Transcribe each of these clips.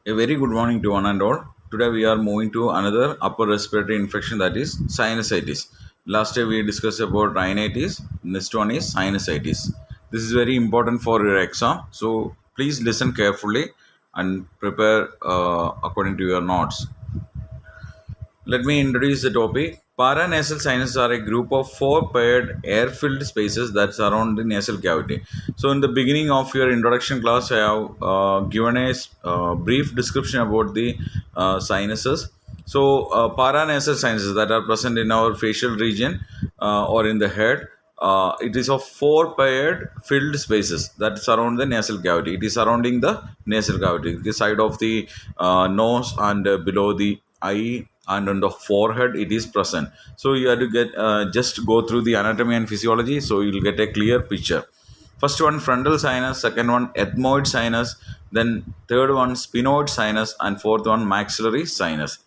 A very good morning to one and all. Today we are moving to another upper respiratory infection, that is sinusitis. Last day we discussed about rhinitis. Next one is sinusitis. This is very important for your exam. So please listen carefully and prepare according to your notes. Let me introduce the topic. Paranasal sinuses are a group of four paired air-filled spaces that surround the nasal cavity. So, in the beginning of your introduction class, I have given a brief description about the sinuses. So, paranasal sinuses that are present in our facial region or in the head. It is of four paired filled spaces that surround the nasal cavity. It is surrounding the nasal cavity, the side of the nose and below the eye and on the forehead it is present. So you have to get just go through the anatomy and physiology, so you'll get a clear picture. First one frontal sinus, second one ethmoid sinus, then third one sphenoid sinus, and fourth one maxillary sinus.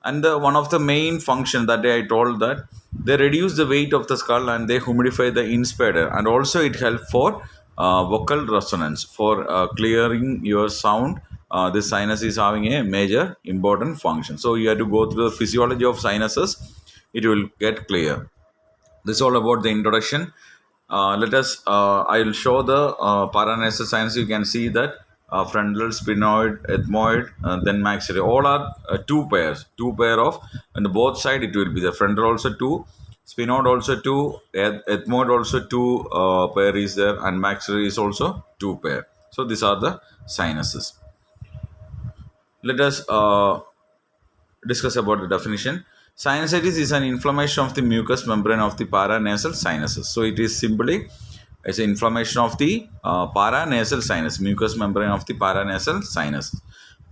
And one of the main function that I told that they reduce the weight of the skull and they humidify the inspire, and also it helps for vocal resonance for clearing your sound. This sinus is having a major important function. So you have to go through the physiology of sinuses. It will get clear. This is all about the introduction. I will show the paranasal sinus. You can see that frontal, sphenoid, ethmoid, then maxillary. All are two pairs. Two pair of, on the both side it will be the frontal also two, sphenoid also two, ethmoid also two pair is there, and maxillary is also two pair. So these are the sinuses. Let us discuss about the definition. Sinusitis is an inflammation of the mucous membrane of the paranasal sinuses. So it is simply it's an inflammation of the paranasal sinus, mucous membrane of the paranasal sinus.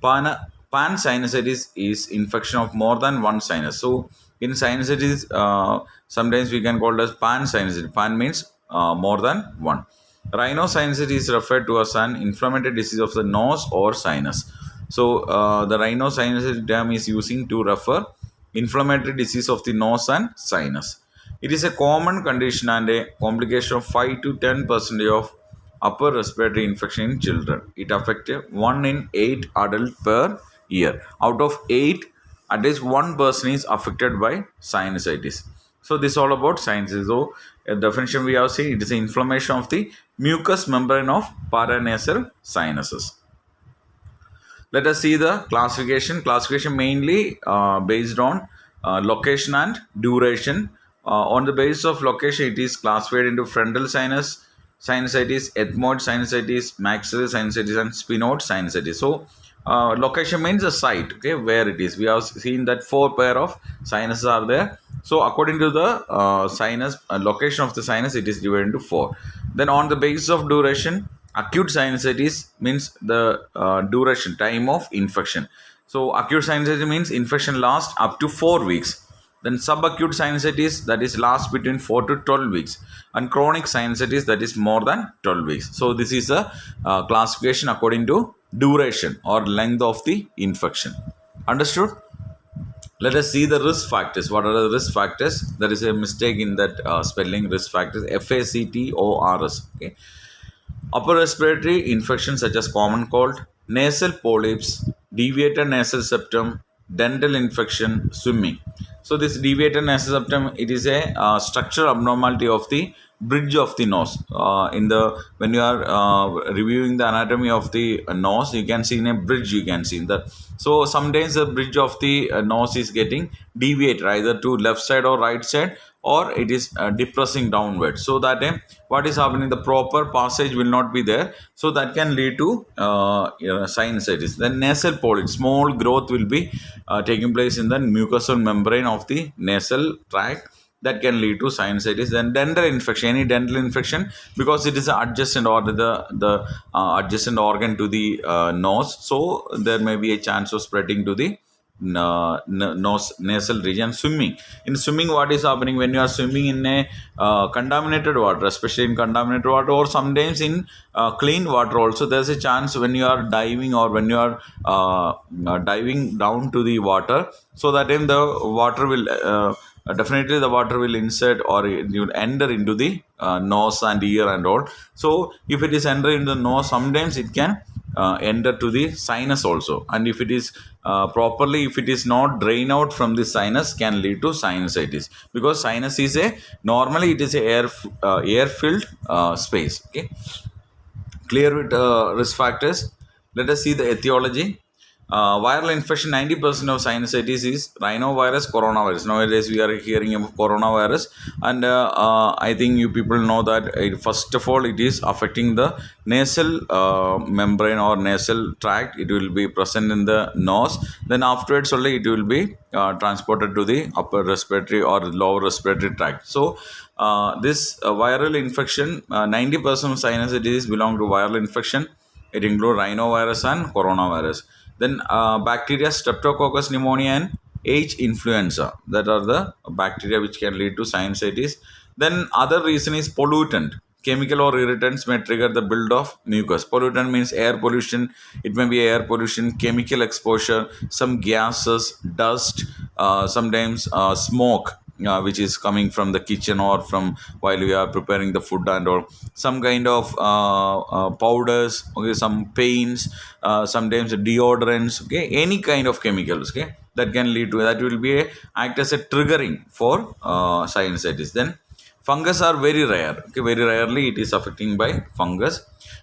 Pansinusitis is infection of more than one sinus. So in sinusitis, sometimes we can call it as pansinusitis. Pan means more than one. Rhinosinusitis is referred to as an inflammatory disease of the nose or sinus. So the rhinosinusitis term is using to refer inflammatory disease of the nose and sinus. It is a common condition and a complication of 5 to 10% of upper respiratory infection in children. It affects 1 in 8 adults per year. Out of 8, at least one person is affected by sinusitis. So this is all about sinuses. So a definition we have seen, it is an inflammation of the mucous membrane of paranasal sinuses. Let us see the classification. Classification mainly based on location and duration. On the basis of location, it is classified into frontal sinus, sinusitis, ethmoid sinusitis, maxillary sinusitis, and sphenoid sinusitis. So, location means the site, okay, where it is. We have seen that four pair of sinuses are there. So, according to the sinus location of the sinus, it is divided into four. Then, on the basis of duration, acute sinusitis means the duration time of infection. So, acute sinusitis means infection lasts up to 4 weeks. Then subacute sinusitis, that is lasts between 4 to 12 weeks, and chronic sinusitis, that is more than 12 weeks. So this is a classification according to duration or length of the infection. Understood? Let us see the risk factors. What are the risk factors? There is a mistake in that spelling. Risk factors, FACTORS. Okay. Upper respiratory infections such as common cold, nasal polyps, deviated nasal septum, dental infection, swimming. So this deviated nasal septum, it is a structural abnormality of the bridge of the nose. In the when you are reviewing the anatomy of the nose, you can see in a bridge. You can see that. So sometimes the bridge of the nose is getting deviated either to left side or right side, or it is depressing downward. So that what is happening? The proper passage will not be there. So that can lead to sinusitis. Then nasal polyp, small growth will be taking place in the mucosal membrane of the nasal tract, that can lead to sinusitis. Then dental infection, any dental infection, because it is an adjacent or the adjacent organ to the nose, so there may be a chance of spreading to the nose nasal region. Swimming, in swimming, what is happening when you are swimming in a contaminated water, especially in contaminated water, or sometimes in clean water also, there's a chance when you are diving or when you are diving down to the water, so that in the water will definitely the water will insert or it will enter into the nose and ear and all. So if it is enter into the nose, sometimes it can enter to the sinus also, and if it is properly, if it is not drain out from the sinus, can lead to sinusitis, because sinus is a normally it is a air filled space. Okay, clear with risk factors. Let us see the etiology. Viral infection, 90% of sinusitis is rhinovirus, coronavirus. Nowadays, we are hearing about coronavirus, and I think you people know that first of all, it is affecting the nasal membrane or nasal tract. It will be present in the nose. Then, afterwards, only it will be transported to the upper respiratory or lower respiratory tract. So, this viral infection, 90% of sinusitis belong to viral infection. It includes rhinovirus and coronavirus. Then bacteria, Streptococcus pneumonia and H. influenza. That are the bacteria which can lead to sinusitis. Then other reason is pollutant. Chemical or irritants may trigger the build of mucus. Pollutant means air pollution. It may be air pollution, chemical exposure, some gases, dust, sometimes smoke, which is coming from the kitchen or from while we are preparing the food and all, some kind of powders, okay, some paints, sometimes deodorants, okay, any kind of chemicals, okay, that can lead to, that will be act as a triggering for sinusitis. Then fungus are very rare, okay, very rarely it is affecting by fungus.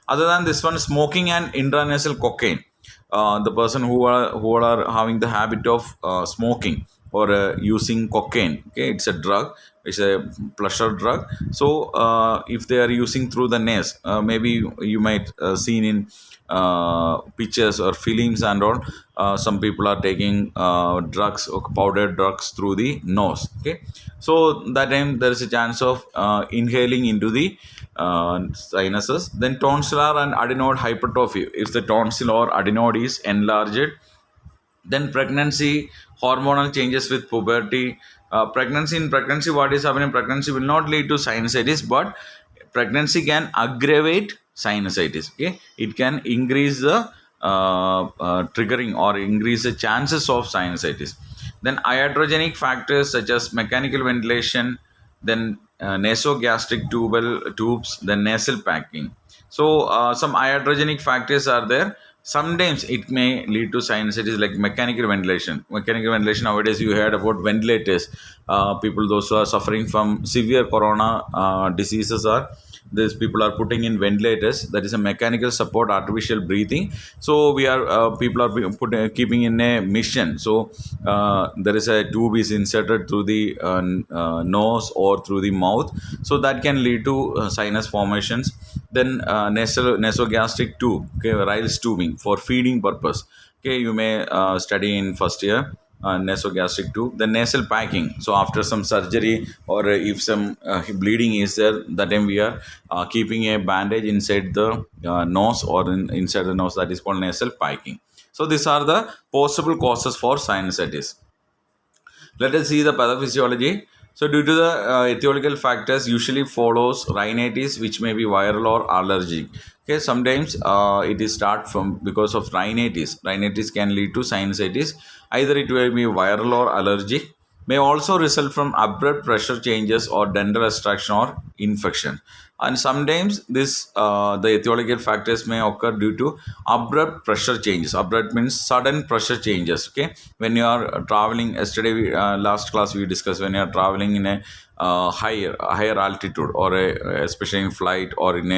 Other than this one, smoking and intranasal cocaine, the person who are having the habit of smoking or using cocaine, okay, it's a drug, it's a pleasure drug. So if they are using through the nose, maybe you might seen in pictures or films and all, some people are taking drugs or powdered drugs through the nose, okay. So that time there is a chance of inhaling into the sinuses. Then tonsillar and adenoid hypertrophy, if the tonsil or adenoid is enlarged. Then pregnancy, hormonal changes with puberty. Pregnancy, what is happening? Pregnancy will not lead to sinusitis, but pregnancy can aggravate sinusitis. Okay, it can increase the triggering or increase the chances of sinusitis. Then iatrogenic factors such as mechanical ventilation, then nasogastric tubes, then nasal packing. So some iatrogenic factors are there. Sometimes it may lead to sinusitis like mechanical ventilation. Mechanical ventilation, nowadays you heard about ventilators. People, those who are suffering from severe corona diseases, are these people are putting in ventilators. That is a mechanical support artificial breathing. So we are people are keeping in a mission. So there is a tube is inserted through the nose or through the mouth, so that can lead to sinus formations. Then nasogastric tube, okay, Riles tubing for feeding purpose. Okay, you may study in first year nasogastric tube. The nasal packing, so after some surgery or if some bleeding is there, that time we are keeping a bandage inside the nose or inside the nose, that is called nasal packing. So these are the possible causes for sinusitis. Let us see the pathophysiology. So, due to the etiological factors, usually follows rhinitis, which may be viral or allergic. Okay, sometimes it is start from because of rhinitis. Rhinitis can lead to sinusitis. Either it will be viral or allergic. May also result from abrupt pressure changes or dental extraction or infection. And sometimes this the etiological factors may occur due to abrupt pressure changes. Abrupt means sudden pressure changes. Okay, when you are traveling, yesterday last class we discussed, when you are traveling in a higher altitude or especially in flight or in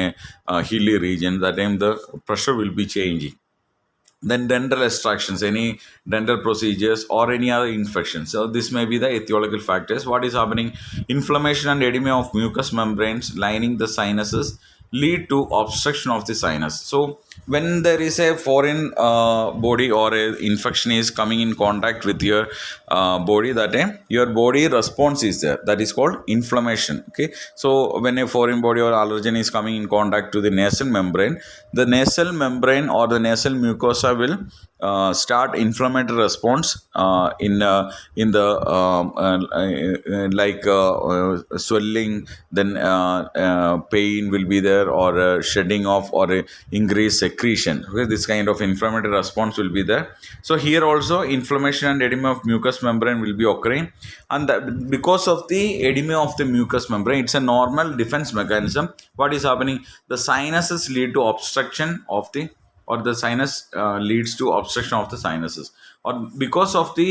a hilly region, that time the pressure will be changing. Then dental extractions, any dental procedures or any other infections. So this may be the etiological factors. What is happening? Inflammation and edema of mucous membranes lining the sinuses lead to obstruction of the sinus. So when there is a foreign body or a infection is coming in contact with your body, that time your body response is there, that is called inflammation. Okay, so when a foreign body or allergen is coming in contact to the nasal membrane, the nasal membrane or the nasal mucosa will start inflammatory response in the like swelling, then pain will be there, or shedding of or increased secretion. Okay, this kind of inflammatory response will be there. So here also inflammation and edema of mucous membrane will be occurring, and that because of the edema of the mucous membrane, it's a normal defense mechanism. What is happening? The sinuses lead to obstruction of the or the sinus leads to obstruction of the sinuses, or because of the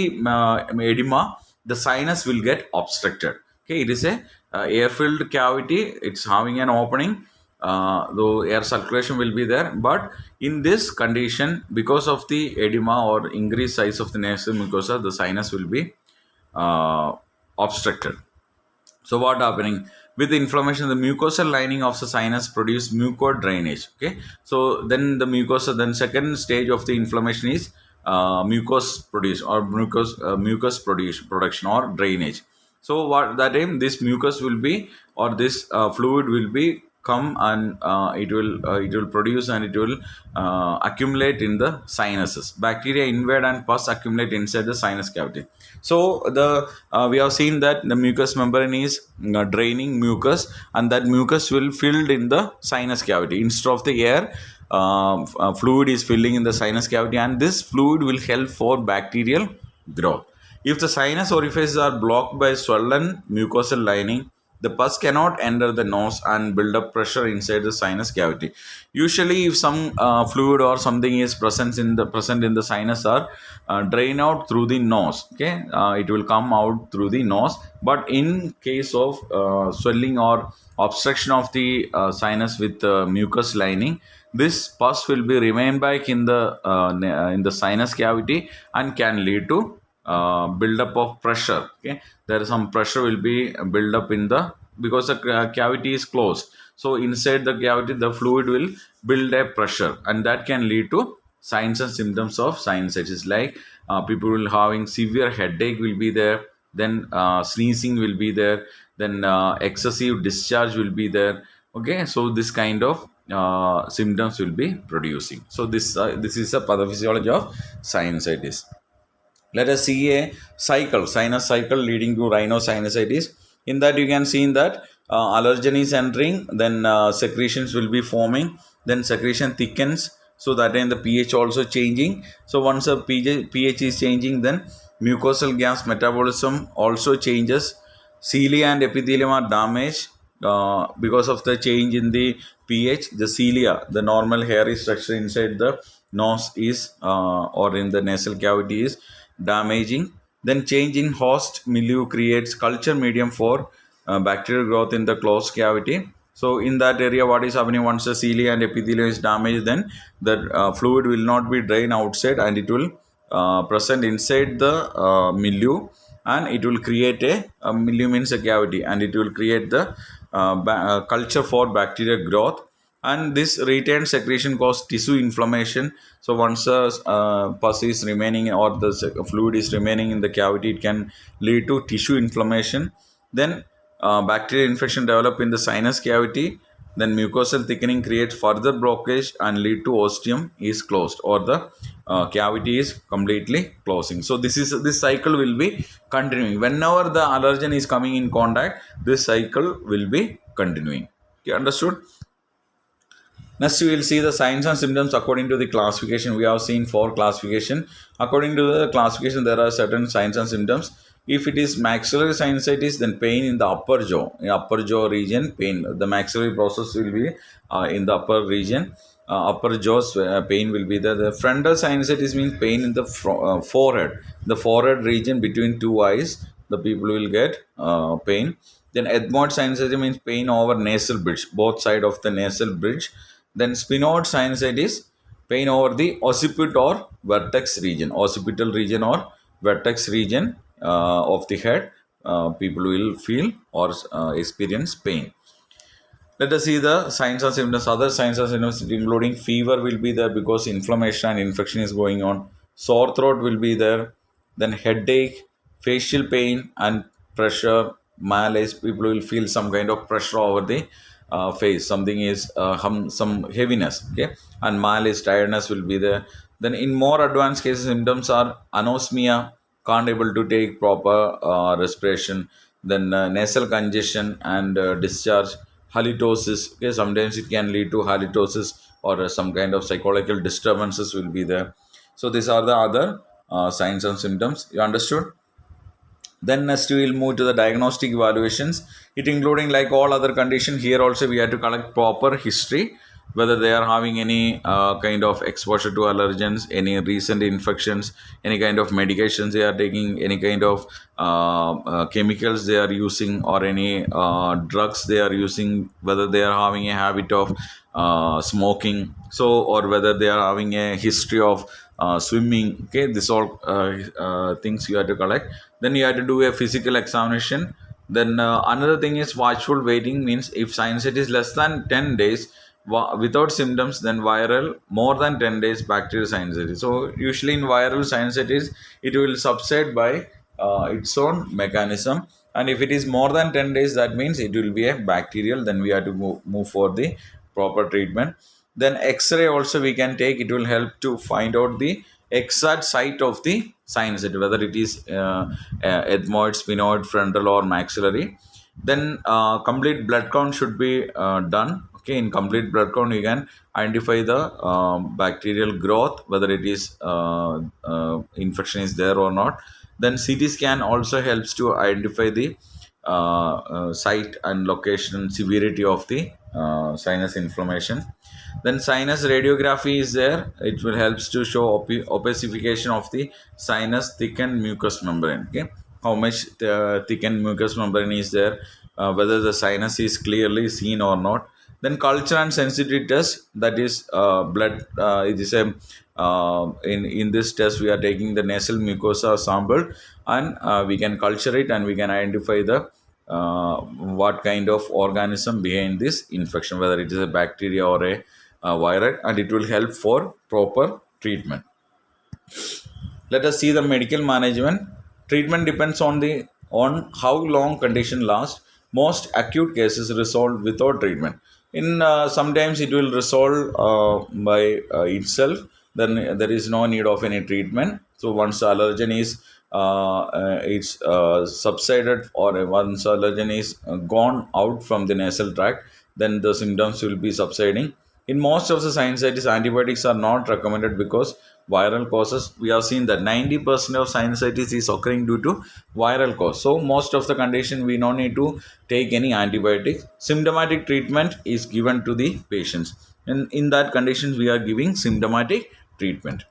edema, the sinus will get obstructed. Okay, it is a air filled cavity, it's having an opening, though air circulation will be there, but in this condition, because of the edema or increased size of the nasal mucosa, the sinus will be uh, obstructed. So what happening with the inflammation? The mucosal lining of the sinus produce mucor drainage. Okay, so then the mucosa. Then second stage of the inflammation is mucus produce or mucus produce production or drainage. So what that time this mucus will be, or this fluid will be come, and it will produce, and it will accumulate in the sinuses. Bacteria invade and pus accumulate inside the sinus cavity. So the we have seen that the mucous membrane is draining mucus, and that mucus will filled in the sinus cavity instead of the air. Fluid is filling in the sinus cavity, and this fluid will help for bacterial growth. If the sinus orifices are blocked by swollen mucosal lining, the pus cannot enter the nose and build up pressure inside the sinus cavity. Usually, if some fluid or something is present in the sinus, are drain out through the nose. Okay, it will come out through the nose. But in case of swelling or obstruction of the sinus with mucus lining, this pus will be remain back in the sinus cavity and can lead to buildup of pressure. Okay, there is some pressure will be build up in the, because the cavity is closed. So inside the cavity, the fluid will build a pressure, and that can lead to signs and symptoms of sinusitis. Like people will having severe headache will be there, then sneezing will be there, then excessive discharge will be there. Okay, so this kind of symptoms will be producing. So this is a pathophysiology of sinusitis. Let us see a cycle, sinus cycle leading to rhinosinusitis. In that, you can see in that allergen is entering, then secretions will be forming, then secretion thickens, so that in the pH also changing. So once the pH is changing, then mucosal gas metabolism also changes. Cilia and epithelium are damaged because of the change in the pH. The cilia, the normal hairy structure inside the nose is or in the nasal cavity is damaging. Then change in host milieu creates culture medium for bacterial growth in the closed cavity. So in that area, what is happening, once the cilia and epithelium is damaged, then the fluid will not be drained outside, and it will present inside the milieu, and it will create a milieu means a cavity, and it will create the culture for bacterial growth. And this retained secretion cause tissue inflammation. So once pus is remaining, or the fluid is remaining in the cavity, it can lead to tissue inflammation. Then bacterial infection develop in the sinus cavity. Then mucosal thickening creates further blockage and lead to ostium is closed, or the cavity is completely closing. So this cycle will be continuing whenever the allergen is coming in contact. This cycle will be continuing. Okay, understood? Next, we will see the signs and symptoms according to the classification. We have seen four classification. According to the classification, there are certain signs and symptoms. If it is maxillary sinusitis, then pain in the upper jaw region, pain. The maxillary process will be in the upper region, upper jaws pain will be there. The frontal sinusitis means pain in the forehead, the forehead region between two eyes. The people will get pain. Then ethmoid sinusitis means pain over nasal bridge, both side of the nasal bridge. Then sphenoid sinusitis, pain over the occiput or vertex region, occipital region or vertex region of the head. People will feel or experience pain. Let us see the signs and symptoms. Other signs and symptoms, including fever, will be there because inflammation and infection is going on. Sore throat will be there. Then headache, facial pain, and pressure, malaise. People will feel some kind of pressure over the face. Something is some heaviness. Okay, and malaise, tiredness will be there. Then in more advanced cases, symptoms are anosmia, can't able to take proper respiration, then nasal congestion and discharge, halitosis. Okay, sometimes it can lead to halitosis, or some kind of psychological disturbances will be there. So these are the other signs and symptoms. You understood? Then next we will move to the diagnostic evaluations. It including like all other condition, here also we have to collect proper history whether they are having any kind of exposure to allergens, any recent infections, any kind of medications they are taking, any kind of chemicals they are using, or any drugs they are using, whether they are having a habit of smoking, so, or whether they are having a history of swimming. Okay, this all things you have to collect. Then you have to do a physical examination. Then another thing is watchful waiting, means if sign set is less than 10 days without symptoms, then viral, more than 10 days bacterial sinusitis. So usually in viral sinusitis, it will subside by its own mechanism. And if it is more than 10 days, that means it will be a bacterial. Then we have to move for the proper treatment. Then X-ray also we can take. It will help to find out the exact site of the sinusitis, whether it is ethmoid, sphenoid, frontal, or maxillary. Then complete blood count should be done. Okay, in complete blood count you can identify the bacterial growth, whether it is infection is there or not. Then CT scan also helps to identify the site and location and severity of the sinus inflammation. Then sinus radiography is there. It will helps to show opacification of the sinus thickened mucous membrane. Okay, how much thickened mucous membrane is there, whether the sinus is clearly seen or not. Then culture and sensitivity test, that is blood. It is a in this test we are taking the nasal mucosa sample, and we can culture it, and we can identify the what kind of organism behind this infection, whether it is a bacteria or a virus, and it will help for proper treatment. Let us see the medical management. Treatment depends on how long condition lasts. Most acute cases resolve without treatment. In sometimes it will resolve by itself. Then there is no need of any treatment. So once allergen is it's subsided, or once allergen is gone out from the nasal tract, then the symptoms will be subsiding. In most of the sinusitis, antibiotics are not recommended because viral causes. We have seen that 90% of sinusitis is occurring due to viral cause. So most of the condition we don't need to take any antibiotics. Symptomatic treatment is given to the patients. And in that condition, we are giving symptomatic treatment.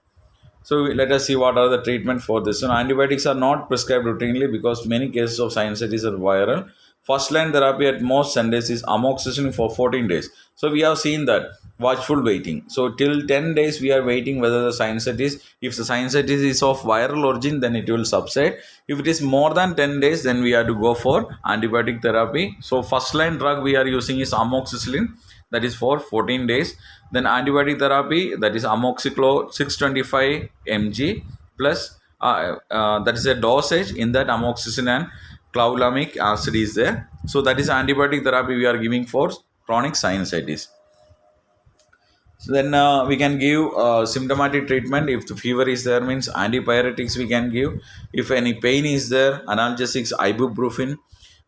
So let us see what are the treatment for this. So antibiotics are not prescribed routinely because many cases of sinusitis are viral. First line therapy at most centers is amoxicillin for 14 days. So we have seen that watchful waiting. So till 10 days we are waiting whether the sinusitis, if the sinusitis is of viral origin, then it will subside. If it is more than 10 days, then we have to go for antibiotic therapy. So first line drug we are using is amoxicillin, that is for 14 days. Then antibiotic therapy, that is amoxicillin 625 mg plus that is a dosage. In that amoxicillin and clavulanic acid is there. So that is antibiotic therapy we are giving for chronic sinusitis. So then we can give symptomatic treatment. If the fever is there, means antipyretics we can give. If any pain is there, analgesics, ibuprofen.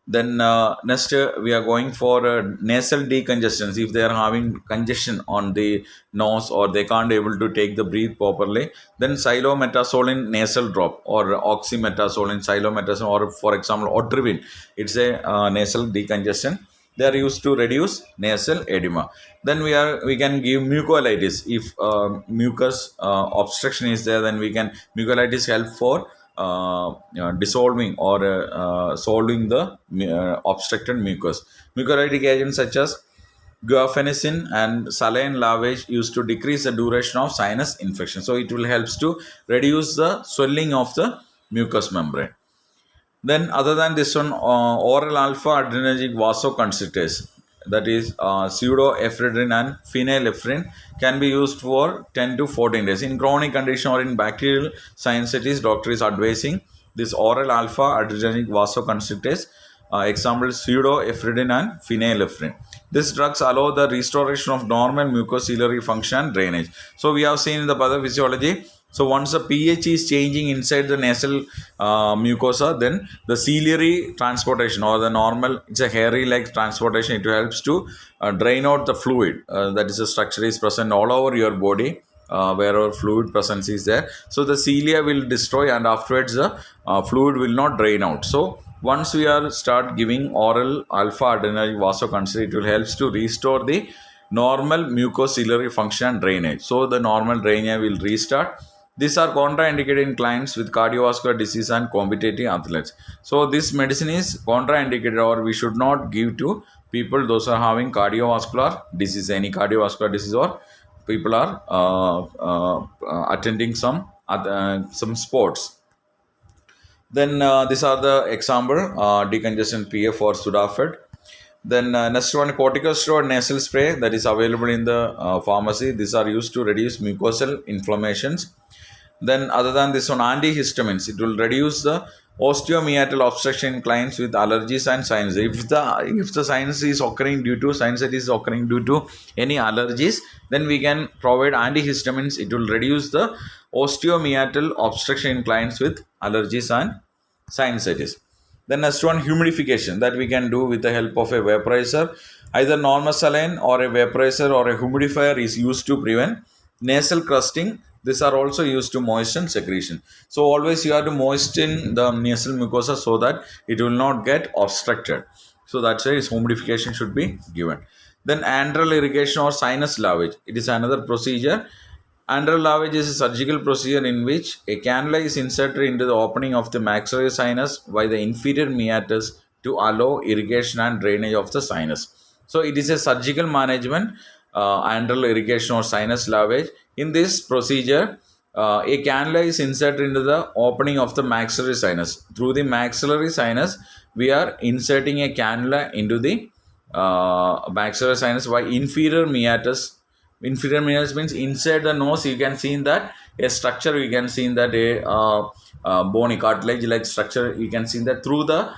Then next we are going for nasal decongestants. If they are having congestion on the nose, or they can't able to take the breathe properly, then xylometazoline nasal drop, or oxymetazoline, xylometazoline, or for example otrivin. It's a nasal decongestant. They are used to reduce nasal edema. Then we can give mucolytis. If mucus obstruction is there, then we can mucolytis help for dissolving or solving the obstructed mucus. Mucolytic agents such as guaifenesin and saline lavage used to decrease the duration of sinus infection. So it will helps to reduce the swelling of the mucous membrane. Then other than this one, oral alpha adrenergic vasoconstrictors, that is pseudoephedrine and phenylephrine, can be used for 10 to 14 days. In chronic condition or in bacterial sinusitis, doctor is advising this oral alpha adrenergic vasoconstrictors. Example pseudoephedrine and phenylephrine. These drugs allow the restoration of normal mucociliary function and drainage. So we have seen in the pathophysiology. So once the pH is changing inside the nasal mucosa, then the ciliary transportation, or the normal, it's a hairy like transportation, it helps to drain out the fluid. That is, the structure is present all over your body. Wherever fluid presence is there, so the cilia will destroy, and afterwards the fluid will not drain out. So once we are start giving oral alpha adrenergic vasoconstrictor, it will helps to restore the normal mucociliary function and drainage. So the normal drainage will restart. These are contraindicated in clients with cardiovascular disease and competitive athletes. So this medicine is contraindicated, or we should not give to people those are having cardiovascular disease, any cardiovascular disease, or people are attending some sports. Then these are the example decongestant PF or Sudafed. Then next one, corticosteroid nasal spray that is available in the pharmacy. These are used to reduce mucosal inflammations. Then other than this one, antihistamines, it will reduce the osteomeatal obstruction in clients with allergies and sinus. If the sinus is occurring due to sinusitis is occurring due to any allergies, then we can provide antihistamines. It will reduce the osteomeatal obstruction in clients with allergies and sinusitis. The next one, humidification, that we can do with the help of a vaporizer. Either normal saline or a vaporizer or a humidifier is used to prevent nasal crusting. These are also used to moisten secretion. So always you have to moisten the nasal mucosa so that it will not get obstructed. So that's why humidification should be given. Then antral irrigation or sinus lavage. It is another procedure. Antral lavage is a surgical procedure in which a cannula is inserted into the opening of the maxillary sinus by the inferior meatus to allow irrigation and drainage of the sinus. So it is a surgical management, antral irrigation or sinus lavage. In this procedure, a cannula is inserted into the opening of the maxillary sinus. Through the maxillary sinus, we are inserting a cannula into the maxillary sinus by inferior meatus. Inferior meatus means inside the nose. You can see in that a structure. You can see in that a bony cartilage like structure. You can see that through the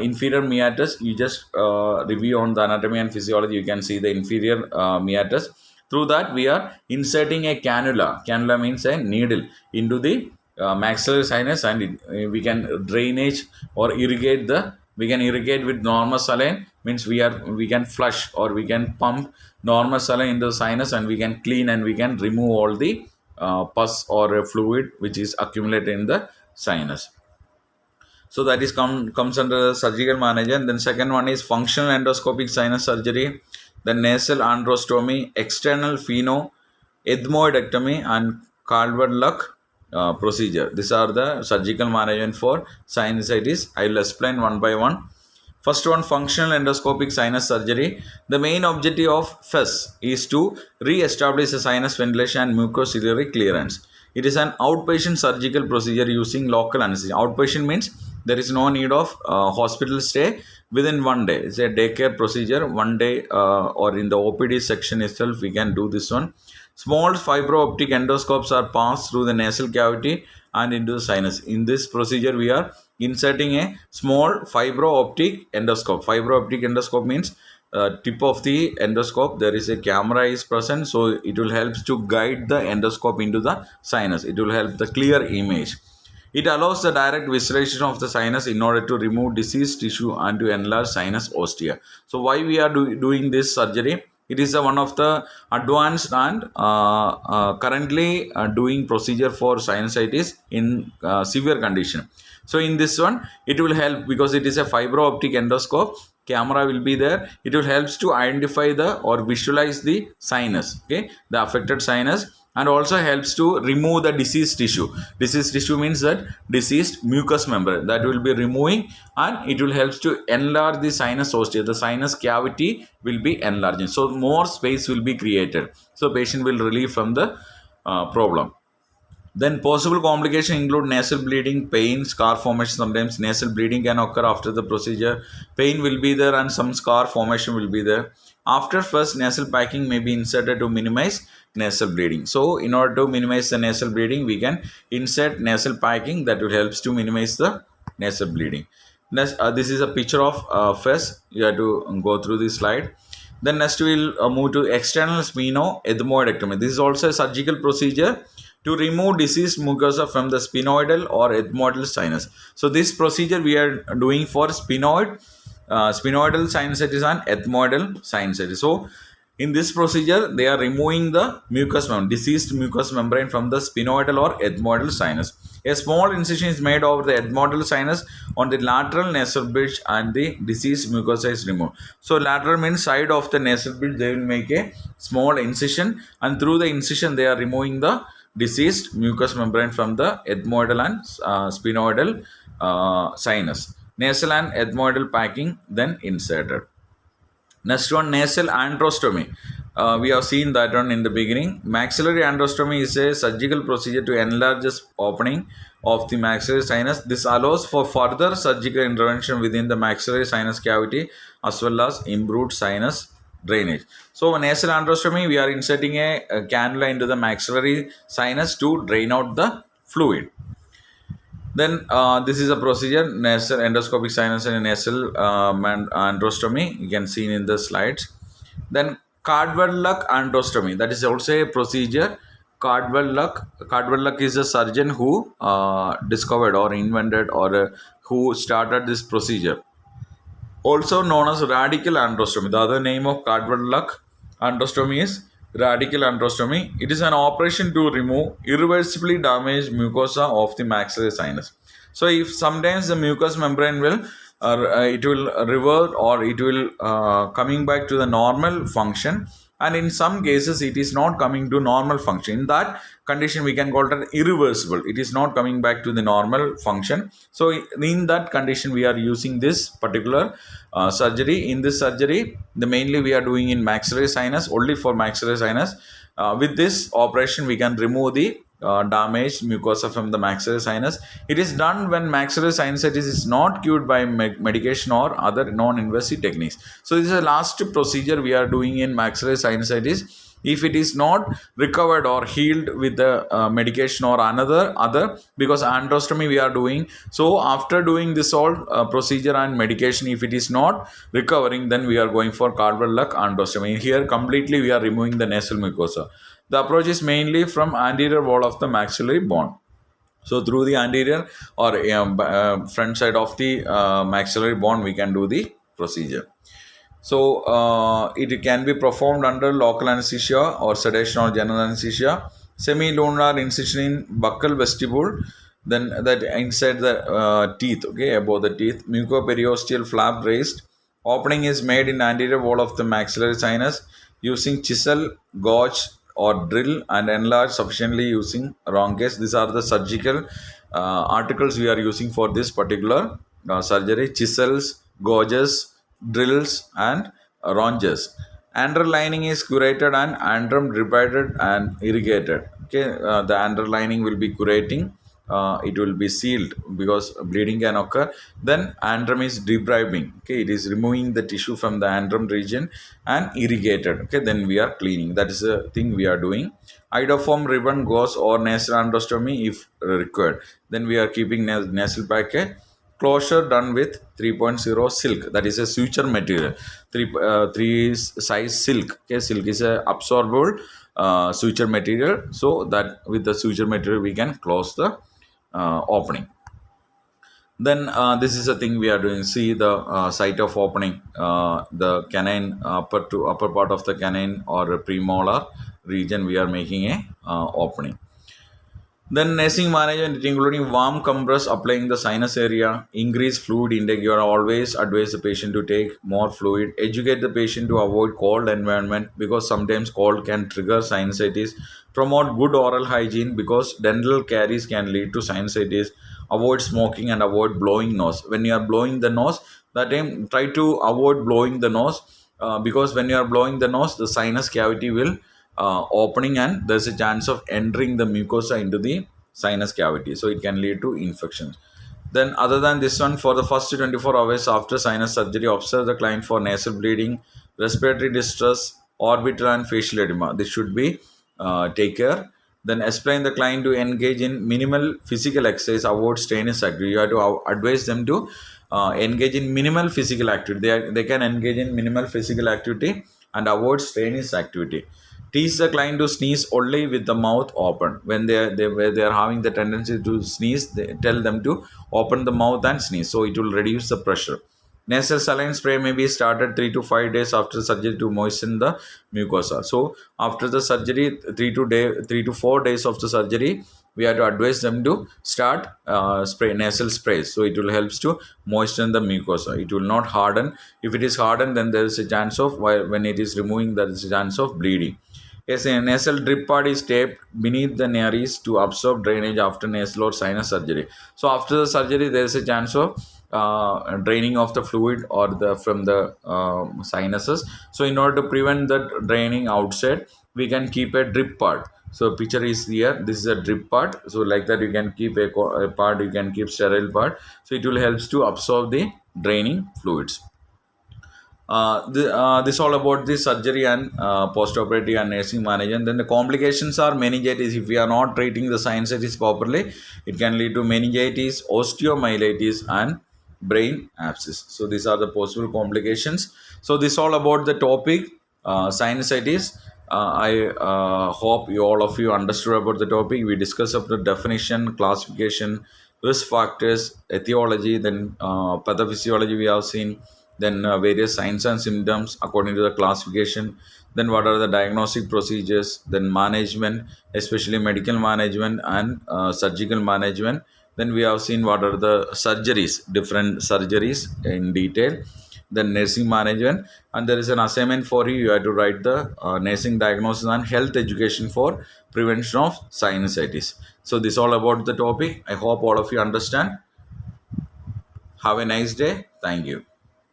inferior meatus. You just review on the anatomy and physiology. You can see the inferior meatus. Through that, we are inserting a cannula. Cannula means a needle into the maxillary sinus, and we can drainage or irrigate the. We can irrigate with normal saline, means we can flush or we can pump normal saline into the sinus, and we can clean and we can remove all the pus or fluid which is accumulated in the sinus. So that is comes under the surgical management. Then second one is functional endoscopic sinus surgery, the nasal androstomy, external ethmoidectomy, and Calvert-Luck procedure. These are the surgical management for sinusitis. I will explain one by one. First one, functional endoscopic sinus surgery. The main objective of FES is to re-establish the sinus ventilation and mucociliary clearance. It is an outpatient surgical procedure using local anesthesia. Outpatient means there is no need of hospital stay within 1 day. It's a daycare procedure. 1 day or in the OPD section itself, we can do this one. Small fiber-optic endoscopes are passed through the nasal cavity and into the sinus. In this procedure, we are inserting a small fiber-optic endoscope. Fiber-optic endoscope means tip of the endoscope, there is a camera is present, so it will help to guide the endoscope into the sinus. It will help the clear image. It allows the direct visualization of the sinus in order to remove diseased tissue and to enlarge sinus ostia. So why we are doing this surgery? It is one of the advanced and currently doing procedure for sinusitis in severe condition. So in this one, it will help because it is a fiber optic endoscope. Camera will be there. It will helps to identify the or visualize the sinus, okay, the affected sinus, and also helps to remove the diseased tissue. Diseased tissue means that diseased mucous membrane that will be removing, and it will help to enlarge the sinus ostia. The sinus cavity will be enlarging, so more space will be created. So patient will relieve from the problem. Then possible complications include nasal bleeding, pain, scar formation. Sometimes nasal bleeding can occur after the procedure. Pain will be there and some scar formation will be there. After first, nasal packing may be inserted to minimize nasal bleeding. So in order to minimize the nasal bleeding, we can insert nasal packing that will help to minimize the nasal bleeding. Next, this is a picture of FES. You have to go through this slide. Then next we'll move to external sphenoethmoidectomy. This is also a surgical procedure to remove diseased mucosa from the sphenoidal or ethmoidal sinus. So this procedure we are doing for sphenoidal sinusitis and ethmoidal sinusitis. So in this procedure, they are removing the mucous membrane, diseased mucous membrane from the sphenoidal or ethmoidal sinus. A small incision is made over the ethmoidal sinus on the lateral nasal bridge and the diseased mucosa is removed. So lateral means side of the nasal bridge, they will make a small incision, and through the incision they are removing the diseased mucous membrane from the ethmoidal and sphenoidal sinus. Nasal and ethmoidal packing then inserted. Next one, nasal androstomy. We have seen that one in the beginning. Maxillary androstomy is a surgical procedure to enlarge the opening of the maxillary sinus. This allows for further surgical intervention within the maxillary sinus cavity as well as improved sinus drainage. So, nasal androstomy, we are inserting a cannula into the maxillary sinus to drain out the fluid. Then this is a procedure, nasal endoscopic sinus and nasal androstomy. You can see in the slides. Then Cardwell-Luck androstomy. That is also a procedure. Cardwell-Luck is a surgeon who discovered or invented or who started this procedure. Also known as radical androstomy. The other name of Cardwell-Luck androstomy is radical androstomy. It is an operation to remove irreversibly damaged mucosa of the maxillary sinus. So, if sometimes the mucous membrane will it will revert or it will coming back to the normal function, and in some cases it is not coming to normal function. In that condition we can call it irreversible. It is not coming back to the normal function. So in that condition we are using this particular surgery. In this surgery, the mainly we are doing in maxillary sinus, only for maxillary sinus. With this operation we can remove the damaged mucosa from the maxillary sinus. It is done when maxillary sinusitis is not cured by medication or other non-invasive techniques. So this is the last procedure we are doing in maxillary sinusitis. If it is not recovered or healed with the medication or other, because androstomy we are doing, so after doing this all procedure and medication, if it is not recovering, then we are going for Cardwell-Luck androstomy. Here completely we are removing the nasal mucosa. The approach is mainly from anterior wall of the maxillary bone. So through the anterior or front side of the maxillary bone, we can do the procedure. So it can be performed under local anesthesia or sedation or general anesthesia. Semilunar incision in buccal vestibule, then that inside the teeth, okay, above the teeth, mucoperiosteal flap raised. Opening is made in anterior wall of the maxillary sinus using chisel, gauge, or drill, and enlarge sufficiently using Roncase. These are the surgical articles we are using for this particular surgery: chisels, gauges, drills, and ronges. Underlining is curated and antrum debrided and irrigated. Okay, the underlining will be curating. It will be sealed because bleeding can occur. Then antrum is debribing. Okay, it is removing the tissue from the antrum region and irrigated. Okay, then we are cleaning. That is the thing we are doing. Iodoform ribbon gauze or nasal androstomy if required. Then we are keeping nasal packet. Closure done with 3.0 silk, that is a suture material. Three size silk. Okay, silk is a absorbable suture material, so that with the suture material we can close the opening. Then this is a thing we are doing. See the site of opening, the canine upper part of the canine or premolar region, we are making a opening. Then nursing management including warm compress applying the sinus area, increase fluid intake. You are always advise the patient to take more fluid. Educate the patient to avoid cold environment because sometimes cold can trigger sinusitis. Promote good oral hygiene because dental caries can lead to sinusitis. Avoid smoking and avoid blowing nose. When you are blowing the nose, that time try to avoid blowing the nose because when you are blowing the nose, the sinus cavity will opening and there's a chance of entering the mucosa into the sinus cavity, so it can lead to infections. Then other than this one, for the first 24 hours after sinus surgery, observe the client for nasal bleeding, respiratory distress, orbital and facial edema. This should be take care. Then explain the client to engage in minimal physical exercise, avoid strenuous activity. You have to advise them to engage in minimal physical activity. They can engage in minimal physical activity and avoid strenuous activity. Teach the client to sneeze only with the mouth open. When they are having the tendency to sneeze, they tell them to open the mouth and sneeze, so it will reduce the pressure. Nasal saline spray may be started 3 to 5 days after surgery to moisten the mucosa. So after the surgery, 3 to 4 days of the surgery, we have to advise them to start spray nasal sprays. So it will helps to moisten the mucosa. It will not harden. If it is hardened, then there is a chance of, when it is removing, there is a chance of bleeding. Yes, a nasal drip pad is taped beneath the nares to absorb drainage after nasal or sinus surgery. So after the surgery, there is a chance of draining of the fluid or the from the sinuses. So in order to prevent that draining outside, we can keep a drip pad. So picture is here. This is a drip pad. So like that, you can keep a pad. You can keep sterile pad. So it will helps to absorb the draining fluids. This all about the surgery and post-operative and nursing management. Then the complications are meningitis. If we are not treating the sinusitis properly, it can lead to meningitis, osteomyelitis, and brain abscess. So these are the possible complications. So this all about the topic sinusitis. I hope you all of you understood about the topic. We discussed about the definition, classification, risk factors, etiology, then pathophysiology we have seen, then various signs and symptoms according to the classification, then what are the diagnostic procedures, then management, especially medical management and surgical management. Then we have seen what are the surgeries, different surgeries in detail, then nursing management, and there is an assignment for you. You have to write the nursing diagnosis and health education for prevention of sinusitis. So this all about the topic. I hope all of you understand. Have a nice day. Thank you.